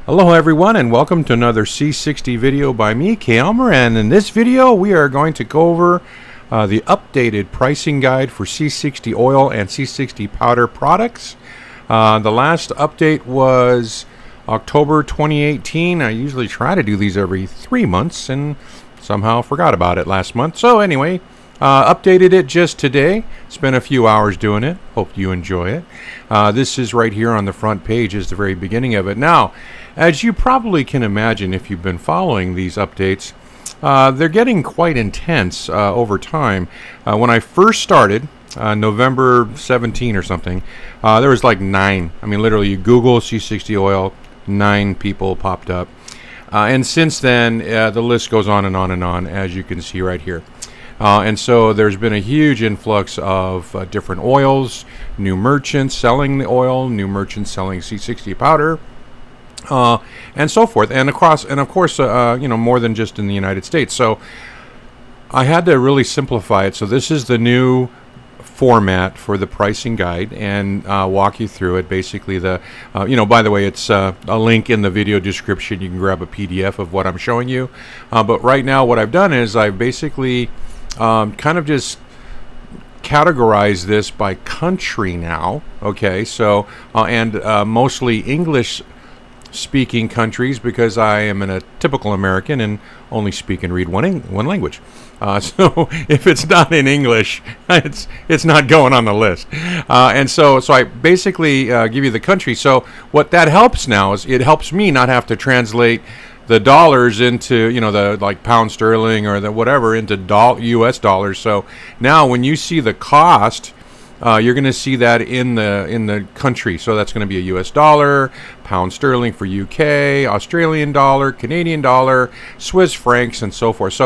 Aloha everyone, and welcome to another C60 video by me, K. Elmer, and in this video we are going to go over the updated pricing guide for C60 oil and C60 powder products. The last update was October 2018. I usually try to do these every 3 months and somehow forgot about it last month. So anyway, updated it just today. Spent a few hours doing it. Hope you enjoy it. This is right here on the front page, is the very beginning of it. Now, as you probably can imagine if you've been following these updates, they're getting quite intense over time. When I first started, November 17 or something, there was like 9. I mean, literally, you Google C60 oil, 9 people popped up. And since then, the list goes on and on and on, as you can see right here. And so there's been a huge influx of different oils, new merchants selling the oil, new merchants selling C60 powder, and so forth, and across, and of course, you know, more than just in the United States. So I had to really simplify it. So this is the new format for the pricing guide, and walk you through it. Basically, the you know, by the way, it's a link in the video description. You can grab a PDF of what I'm showing you. But right now, what I've done is I've basically kind of just categorize this by country now. Okay, so and mostly English speaking countries, because I am a typical American and only speak and read one language. So if it's not in English, it's not going on the list. And so I basically give you the country. So what that helps now is it helps me not have to translate the dollars into, you know, the like pound sterling or the whatever into US dollars. So now when you see the cost, you're going to see that in the country. So that's going to be a US dollar, pound sterling for UK, Australian dollar, Canadian dollar, Swiss francs, and so forth.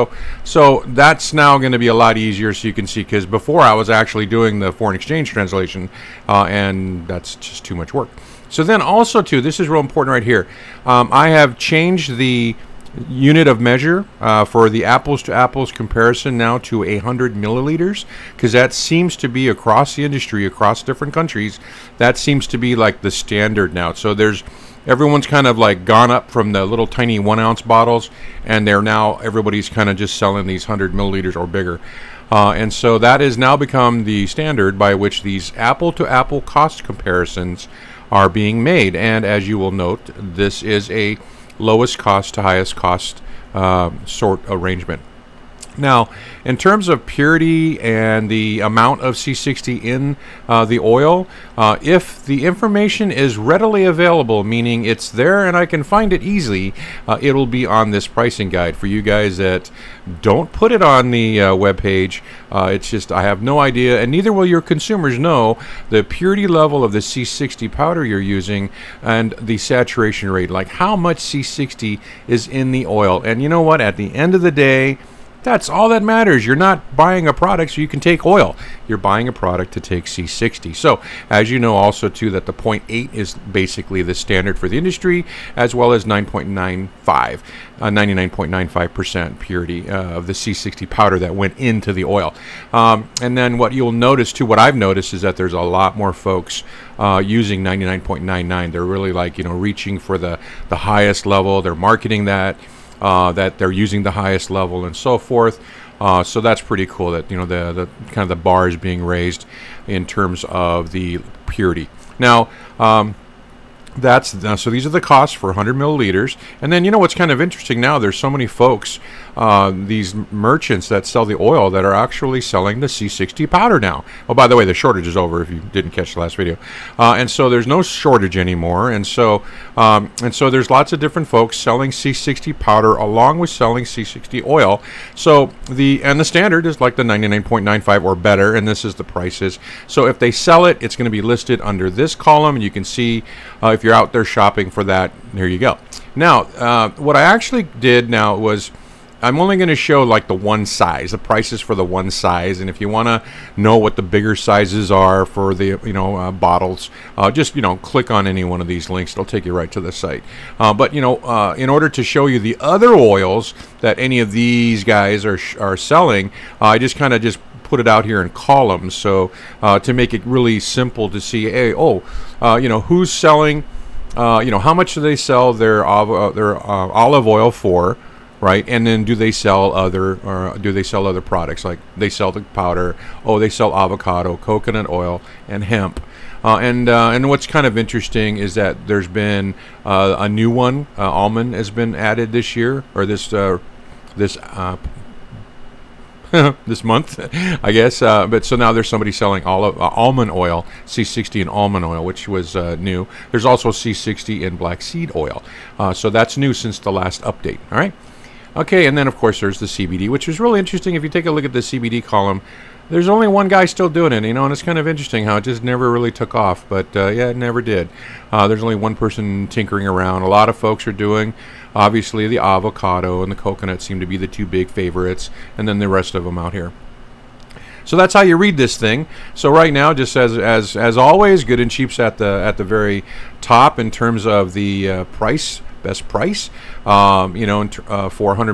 So that's now going to be a lot easier, so you can see, because before I was actually doing the foreign exchange translation, and that's just too much work. So then also too, this is real important right here. I have changed the unit of measure for the apples to apples comparison now to 100 milliliters, because that seems to be across the industry, across different countries, that seems to be like the standard now. So everyone's kind of like gone up from the little tiny 1 ounce bottles, and everybody's kind of just selling these 100 milliliters or bigger. And so that has now become the standard by which these apple to apple cost comparisons are being made. And as you will note, this is a lowest cost to highest cost sort arrangement. Now, in terms of purity and the amount of C60 in the oil, if the information is readily available, meaning it's there and I can find it easily, it'll be on this pricing guide. For you guys that don't put it on the webpage, it's just I have no idea, and neither will your consumers know the purity level of the C60 powder you're using and the saturation rate, like how much C60 is in the oil. And you know what? At the end of the day, that's all that matters. You're not buying a product so you can take oil. You're buying a product to take C60. So, as you know also too, that the 0.8 is basically the standard for the industry, as well as 99.95% purity of the C60 powder that went into the oil. And then what you'll notice too, what I've noticed, is that there's a lot more folks using 99.99. They're really, like, you know, reaching for the highest level. They're marketing that they're using the highest level and so forth. So that's pretty cool that, you know, the kind of the bar is being raised in terms of the purity. Now, so these are the costs for 100 milliliters. And then, you know, what's kind of interesting now, there's so many folks, these merchants that sell the oil, that are actually selling the C60 powder now. Oh, by the way, the shortage is over if you didn't catch the last video. And so there's no shortage anymore. And so there's lots of different folks selling C60 powder along with selling C60 oil. So the standard is like the 99.95 or better, and this is the prices. So if they sell it, it's going to be listed under this column, and you can see if you're out there shopping for that, there you go. Now, what I actually did now was I'm only going to show like the one size, the prices for the one size, and if you want to know what the bigger sizes are for the, you know, bottles, just, you know, click on any one of these links. It'll take you right to the site. But, you know, in order to show you the other oils that any of these guys are selling, I just kind of put it out here in columns, so to make it really simple to see, hey, you know, who's selling how much do they sell their olive oil for, right? And then do they sell other products? Like they sell the powder. Oh, they sell avocado, coconut oil, and hemp. And what's kind of interesting is that there's been a new one. Almond has been added this year, or this this month, I guess. But so now there's somebody selling almond oil, C60 and almond oil, which was new. There's also C60 and black seed oil. So that's new since the last update. All right. Okay, and then of course there's the CBD, which is really interesting. If you take a look at the CBD column, there's only one guy still doing it, and it's kind of interesting how it just never really took off. But yeah, it never did. There's only one person tinkering around. A lot of folks are doing, obviously, the avocado and the coconut seem to be the two big favorites, and then the rest of them out here. So that's how you read this thing. So right now, just as always, good and cheap's at the very top in terms of the best price, 400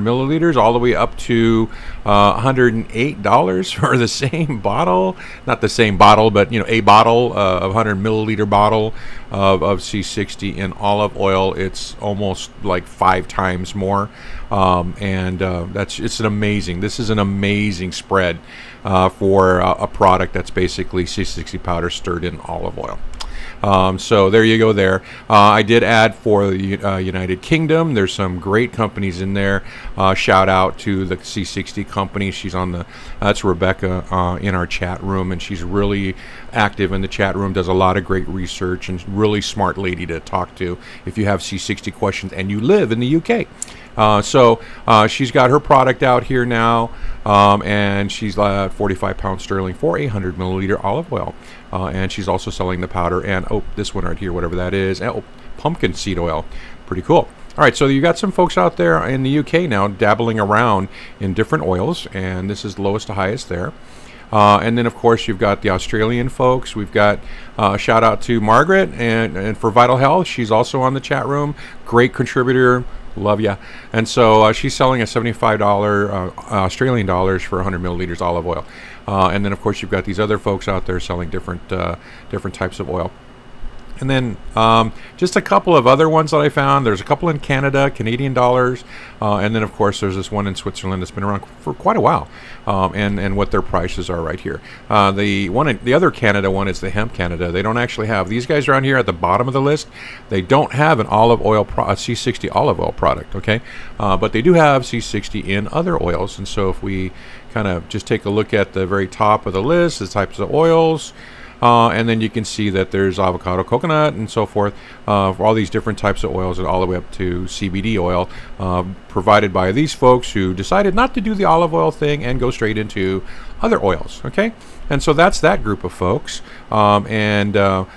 milliliters, all the way up to $108 for the same bottle. Not the same bottle, but a bottle of 100 milliliter bottle of C60 in olive oil. It's almost like 5 times more, it's an amazing. This is an amazing spread for a product that's basically C60 powder stirred in olive oil. So there you go there. I did add for the United Kingdom. There's some great companies in there. Shout out to the C60 company. She's on that's Rebecca in our chat room, and she's really active in the chat room, does a lot of great research, and really smart lady to talk to if you have C60 questions and you live in the UK. So she's got her product out here now, and she's 45 pounds sterling for 100 milliliter olive oil. And she's also selling the powder and, this one right here, whatever that is, pumpkin seed oil. Pretty cool. All right, so you got some folks out there in the UK now dabbling around in different oils, and this is lowest to highest there. And then, of course, you've got the Australian folks. We've got shout out to Margaret and for Vital Health. She's also on the chat room. Great contributor. Love ya. And so she's selling a $75 Australian dollars for 100 milliliters olive oil. And then, of course, you've got these other folks out there selling different types of oil. And then just a couple of other ones that I found. There's a couple in Canada, Canadian dollars, and then of course there's this one in Switzerland that's been around for quite a while, and what their prices are right here. The other Canada one is the Hemp Canada. They don't actually have, these guys around here at the bottom of the list, they don't have an olive oil, a C60 olive oil product, okay? But they do have C60 in other oils, and so if we kind of just take a look at the very top of the list, the types of oils, and then you can see that there's avocado, coconut, and so forth, for all these different types of oils, and all the way up to CBD oil, provided by these folks who decided not to do the olive oil thing and go straight into other oils. Okay, and so that's that group of folks. The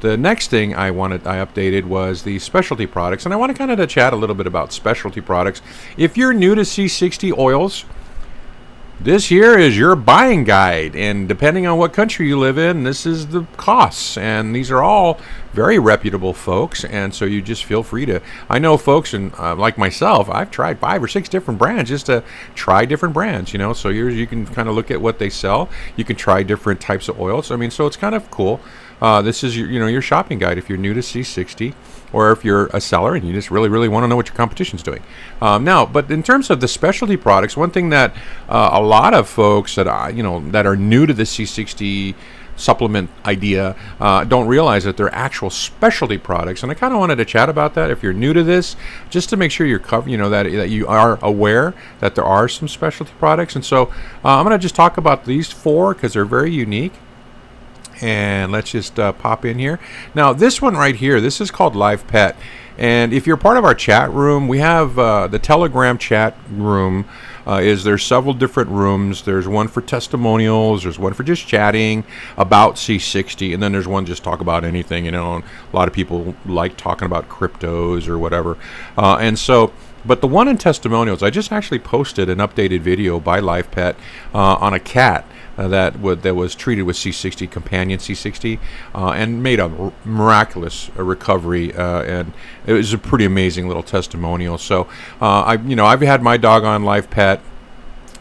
next thing I updated was the specialty products, and I want to kind of chat a little bit about specialty products. If you're new to C60 oils, this here is your buying guide, and depending on what country you live in, this is the costs, and these are all very reputable folks, and so you just feel free to, I know folks, and like myself, I've tried 5 or 6 different brands just to try different brands, so you can kind of look at what they sell. You can try different types of oils. I mean, so it's kind of cool. This is your shopping guide if you're new to C60, or if you're a seller and you just really want to know what your competition's doing. Now, but in terms of the specialty products, one thing that a lot of folks that that are new to the C60 supplement idea don't realize that they're actual specialty products, and I kind of wanted to chat about that if you're new to this, just to make sure you're covered, that you are aware that there are some specialty products. And so I'm going to just talk about these 4 because they're very unique. And let's just pop in here. Now, this one right here, this is called Live Pet. And if you're part of our chat room, we have the Telegram chat room. There's several different rooms. There's one for testimonials. There's one for just chatting about C60. And then there's one just talk about anything. A lot of people like talking about cryptos or whatever. But the one in testimonials, I just actually posted an updated video by Live Pet on a cat that was treated with C60, companion C60, and made a miraculous recovery, and it was a pretty amazing little testimonial. So I've had my dog on Live Pet,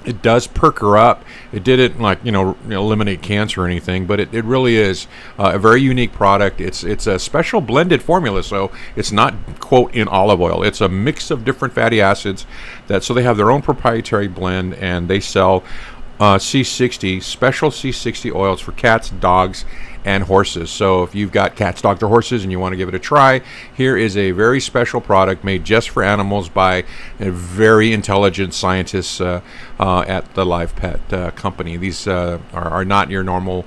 It does perk her up. It didn't, like, eliminate cancer or anything, but it really is a very unique product. It's a special blended formula, so it's not, quote, in olive oil. It's a mix of different fatty acids so they have their own proprietary blend, and they sell C60, special C60 oils for cats, dogs, and horses. So if you've got cats, dogs, or horses and you want to give it a try, here is a very special product made just for animals by a very intelligent scientists at the Live Pet company. These are not your normal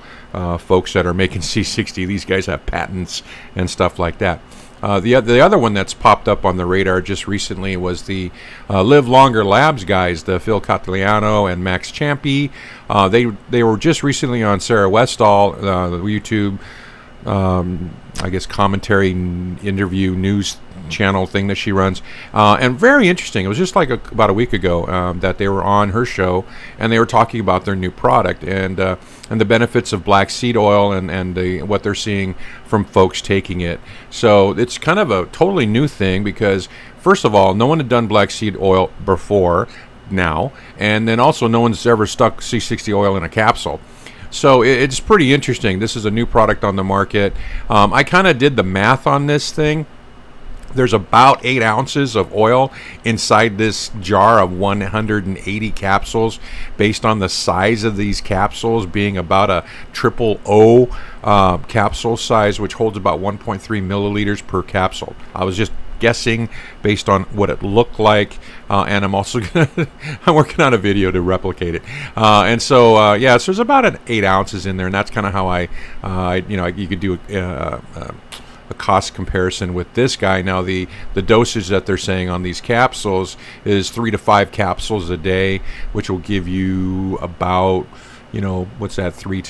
folks that are making C60. These guys have patents and stuff like that. The other one that's popped up on the radar just recently was the Live Longer Labs guys, the Phil Cataliano and Max Champy. They were just recently on Sarah Westall, the YouTube, I guess, commentary, interview, news channel thing that she runs, and very interesting. It was just like about a week ago that they were on her show, and they were talking about their new product and the benefits of black seed oil and what they're seeing from folks taking it. So it's kind of a totally new thing because, first of all, no one had done black seed oil before now, and then also no one's ever stuck C60 oil in a capsule. So it's pretty interesting. This is a new product on the market. I kind of did the math on this thing. There's about 8 ounces of oil inside this jar of 180 capsules, based on the size of these capsules being about a triple O capsule size, which holds about 1.3 milliliters per capsule. I was just guessing based on what it looked like, and I'm also I'm working on a video to replicate it, and so yeah, so there's about 8 ounces in there, and that's kind of how you could do a cost comparison with this guy. Now the dosage that they're saying on these capsules is 3 to 5 capsules a day, which will give you about, what's that, 3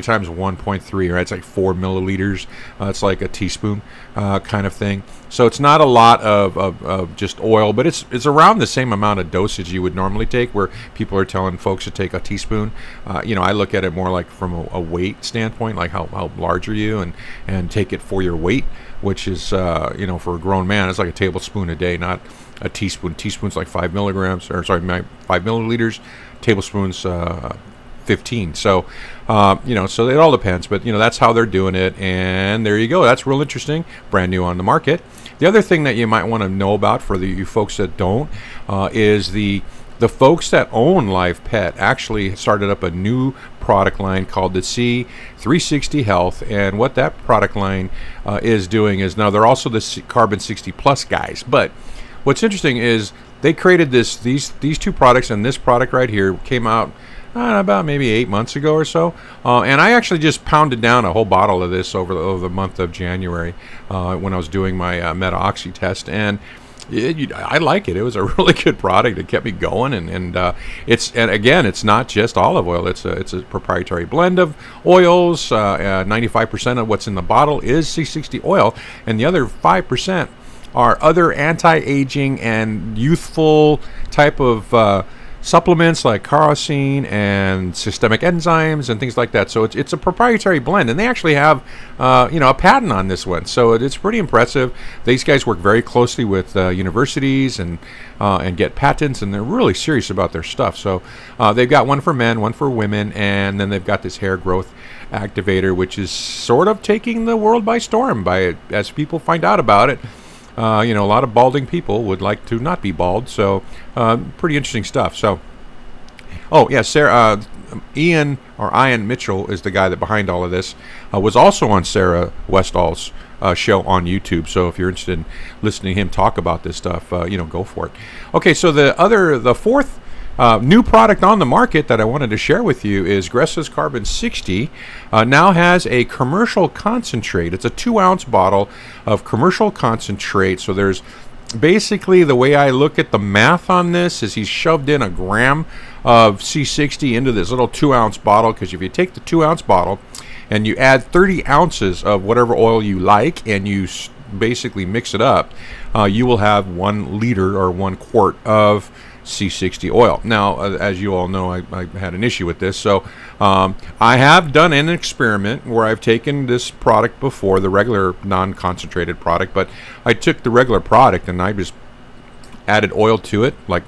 times 1.3, right? It's like 4 milliliters. It's like a teaspoon kind of thing. So it's not a lot of just oil, but it's around the same amount of dosage you would normally take, where people are telling folks to take a teaspoon. I look at it more like from a weight standpoint, like how large are you, and take it for your weight, which is, for a grown man, it's like a tablespoon a day, not a teaspoon. Teaspoon's like 5 milligrams, or sorry, 5 milliliters. Tablespoons 15. So so it all depends, but that's how they're doing it, and there you go. That's real interesting, brand new on the market. The other thing that you might want to know about, for you folks that don't, is the folks that own Live Pet actually started up a new product line called the C60 Health, and what that product line is doing is, now they're also the Carbon 60 Plus guys, but what's interesting is they created these two products, and this product right here came out about maybe 8 months ago or so, and I actually just pounded down a whole bottle of this over the month of January when I was doing my Meta-Oxy test, and I like it. It was a really good product. It kept me going, and again, it's not just olive oil. It's a proprietary blend of oils. 95% of what's in the bottle is C60 oil, and the other 5% are other anti-aging and youthful type of supplements like carosine and systemic enzymes and things like that. So it's a proprietary blend, and they actually have a patent on this one. So it's pretty impressive. These guys work very closely with universities and get patents, and they're really serious about their stuff. So they've got one for men, one for women, and then they've got this hair growth activator, which is sort of taking the world by storm as people find out about it. A lot of balding people would like to not be bald, so pretty interesting stuff. So, oh yeah, Ian Mitchell is the guy that behind all of this. Was also on Sarah Westall's show on YouTube. So if you're interested in listening to him talk about this stuff, go for it. Okay, so the fourth new product on the market that I wanted to share with you is Gressa's Carbon 60 now has a commercial concentrate. It's a 2-ounce bottle of commercial concentrate. So there's basically, the way I look at the math on this is he's shoved in a gram of C60 into this little 2-ounce bottle, because if you take the 2-ounce bottle and you add 30 ounces of whatever oil you like and you basically mix it up, you will have 1 liter or 1 quart of C60 oil. Now, as you all know, I had an issue with this, so I have done an experiment where I've taken this product before, the regular non-concentrated product, but I took the regular product and I just added oil to it, like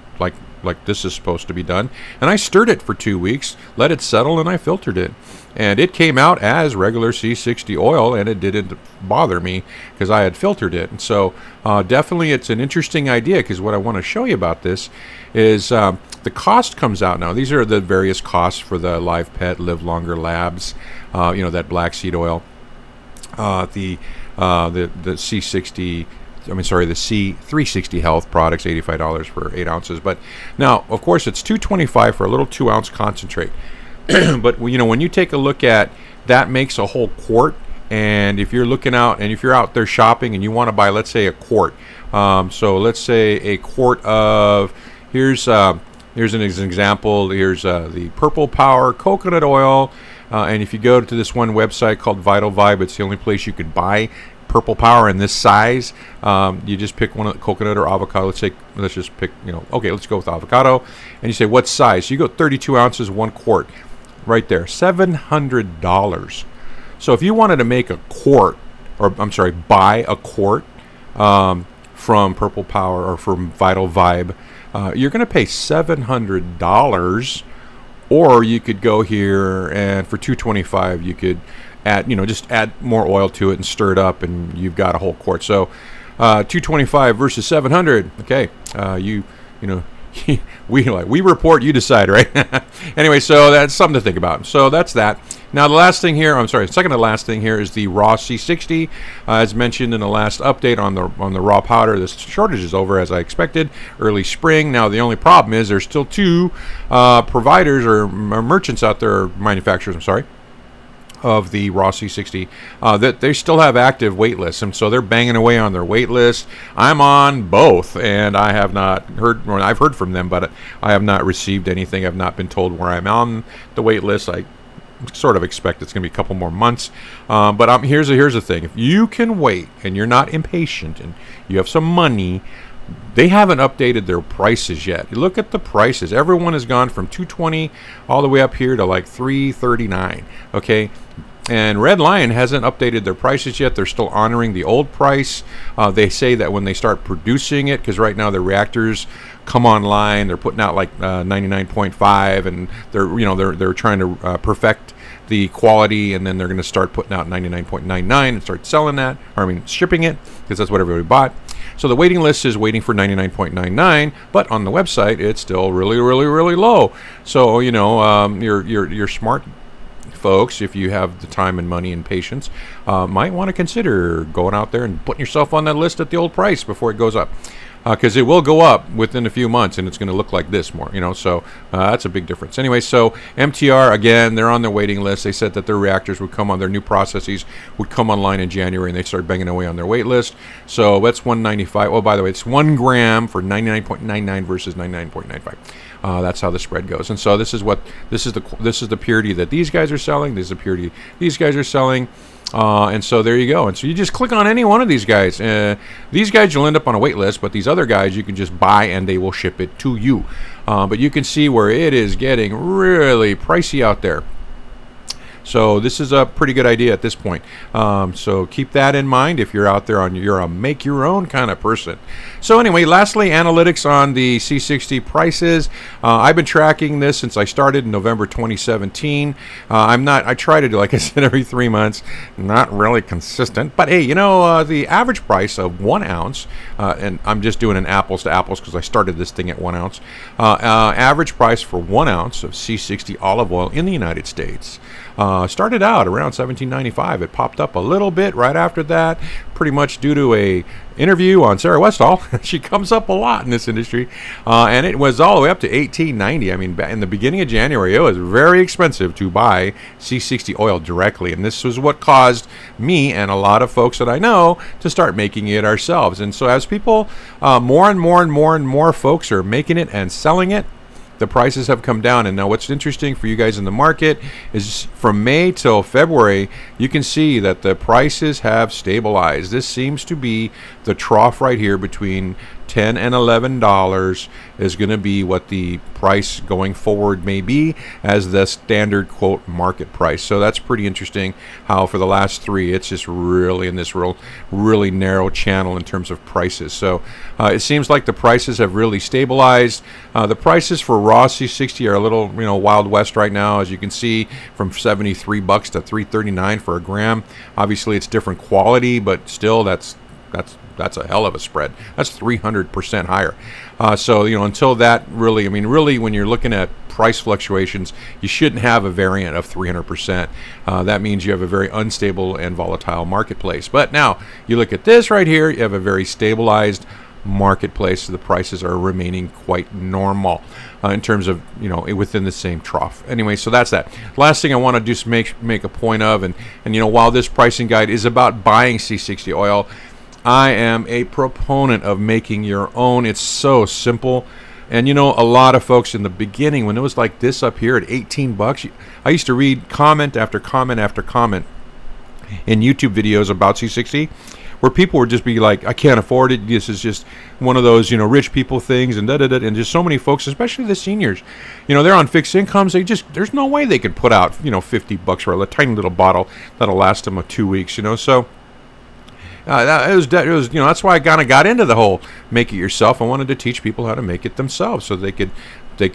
like this is supposed to be done. And I stirred it for 2 weeks, let it settle, and I filtered it. And it came out as regular C60 oil, and it didn't bother me because I had filtered it. And so definitely it's an interesting idea, because what I want to show you about this is the cost comes out now. These are the various costs for the Live Pet, Live Longer Labs, you know, that black seed oil, the C60, I mean, sorry, the C360 Health products, $85 for 8 ounces. But now, of course, it's $225 for a little 2-ounce concentrate. But you know, when you take a look at that, makes a whole quart. And if you're looking out, and if you're out there shopping and you want to buy, let's say, a quart, so let's say a quart of, here's an example. Here's the Purple Power coconut oil, and if you go to this one website called Vital Vibe, it's the only place you could buy Purple Power in this size. You just pick one of the coconut or avocado. Let's just pick, you know, okay, let's go with avocado. And you say, what size? So you go 32 ounces, 1 quart, right there, $700. So if you wanted to make a quart, or I'm sorry, buy a quart from Purple Power or from Vital Vibe, you're going to pay $700. Or you could go here, and for $225 you could add, you know, just add more oil to it and stir it up, and you've got a whole quart. So $225 versus $700. Okay, you know, we report, you decide, right? Anyway, so that's something to think about. So that's that. Now the last thing here, I'm sorry, second to last thing here is the raw C60. As mentioned in the last update on the raw powder, the shortage is over, as I expected, early spring. Now the only problem is there's still 2 providers or merchants out there, manufacturers, I'm sorry, of the raw C60 that they still have active wait lists, and so they're banging away on their wait list. I'm on both, and I have not heard, or I've heard from them, but I have not received anything. I've not been told where I'm on the wait list. I sort of expect it's going to be a couple more months, but here's the thing: if you can wait and you're not impatient and you have some money, they haven't updated their prices yet. You look at the prices. Everyone has gone from $220 all the way up here to like $339. Okay, and Red Lion hasn't updated their prices yet. They're still honoring the old price. They say that when they start producing it, because right now the reactors come online, they're putting out like 99.5, and they're trying to perfect the quality, and then they're going to start putting out 99.99 and start selling that, or I mean shipping it, because that's what everybody bought. So the waiting list is waiting for 99.99, but on the website it's still really, really, really low. So you know, your smart folks, if you have the time and money and patience, might want to consider going out there and putting yourself on that list at the old price before it goes up, because it will go up within a few months, and it's going to look like this more, you know. So that's a big difference. Anyway, so MTR, again, they're on their waiting list. They said that their reactors would come on, their new processes would come online in January, and they start banging away on their wait list. So that's $195. Oh, by the way, it's 1 gram for 99.99 versus 99.95. That's how the spread goes. And so this is the purity that these guys are selling. This is the purity these guys are selling. And so there you go. And so you just click on any one of these guys. These guys you'll end up on a wait list, but these other guys you can just buy and they will ship it to you. But you can see where it is getting really pricey out there. So this is a pretty good idea at this point. So keep that in mind if you're out there you're a make your own kind of person. So anyway, lastly, analytics on the C60 prices. I've been tracking this since I started in November 2017. I try to do, like I said, every 3 months. Not really consistent, but hey, you know, the average price of 1 ounce, and I'm just doing an apples to apples because I started this thing at 1 ounce. Average price for 1 ounce of C60 olive oil in the United States started out around $17.95. It popped up a little bit right after that, pretty much due to a interview on Sarah Westall. She comes up a lot in this industry, and it was all the way up to $18.90. I mean, in the beginning of January, it was very expensive to buy C60 oil directly, and this was what caused me and a lot of folks that I know to start making it ourselves. And so as people, more and more folks are making it and selling it, the prices have come down. And now what's interesting for you guys in the market is from May till February, you can see that the prices have stabilized. This seems to be the trough right here between $10 and $11 is going to be what the price going forward may be as the standard quote market price. So that's pretty interesting how for the last three it's just really in this really narrow channel in terms of prices. So it seems like the prices have really stabilized. The prices for Rossi 60 are a little Wild West right now, as you can see, from 73 bucks to 339 for a gram. Obviously it's different quality, but still that's a hell of a spread. That's 300% higher. So until that really, really when you're looking at price fluctuations, you shouldn't have a variant of 300%. That means you have a very unstable and volatile marketplace. But now you look at this right here, you have a very stabilized marketplace. So the prices are remaining quite normal in terms of within the same trough. Anyway, so that's that. Last thing I want to do is make a point of, and while this pricing guide is about buying C60 oil, I am a proponent of making your own. It's so simple. And a lot of folks in the beginning, when it was like this up here at 18 bucks, I used to read comment after comment after comment in YouTube videos about C60 where people would just be like, I can't afford it. This is just one of those, rich people things, and and just so many folks, especially the seniors, they're on fixed incomes. There's no way they could put out, 50 bucks for a tiny little bottle that'll last them 2 weeks, so. That's why I kind of got into the whole make it yourself. I wanted to teach people how to make it themselves so they could take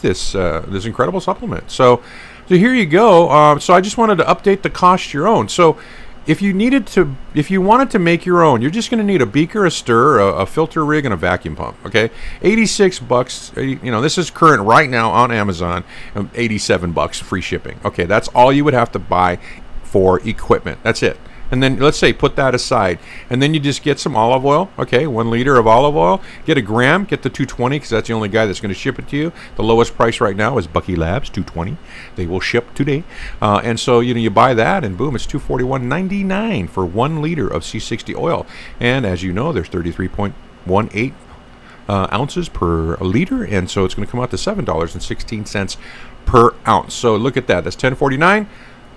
this this incredible supplement. So here you go. So I just wanted to update the cost your own. So if you wanted to make your own, you're just going to need a beaker, a stir, a filter rig, and a vacuum pump. Okay, 86 bucks. This is current right now on Amazon. 87 bucks free shipping. Okay, that's all you would have to buy for equipment. That's it. And then let's say put that aside, and then you just get some olive oil. Okay, 1 liter of olive oil. Get a gram. Get the 220 because that's the only guy that's going to ship it to you. The lowest price right now is Bucky Labs, 220. They will ship today, and so you buy that, and boom, it's $241.99 for 1 liter of C60 oil. And as you know, there's 33.18 ounces per liter, and so it's going to come out to $7.16 per ounce. So look at that. That's $10.49.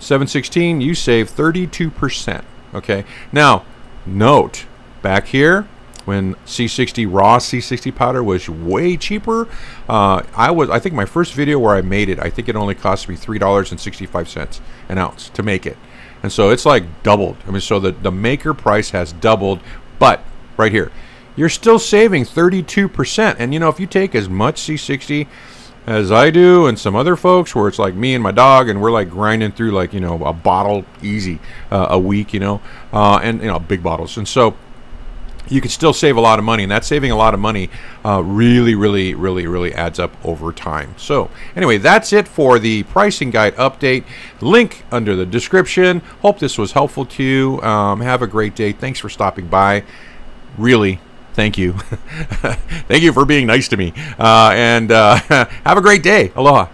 716, you save 32%. Okay, now note back here when C60 raw C60 powder was way cheaper. I think my first video where I made it, I think it only cost me $3.65 an ounce to make it, and so it's like doubled. So the maker price has doubled, but right here you're still saving 32%. And if you take as much C60 as I do and some other folks where it's like me and my dog and we're like grinding through like a bottle easy a week, and big bottles, and so you can still save a lot of money, and that saving a lot of money really adds up over time. So anyway, that's it for the pricing guide update. Link under the description. Hope this was helpful to you. Have a great day. Thanks for stopping by. Really, thank you. Thank you for being nice to me. And have a great day. Aloha.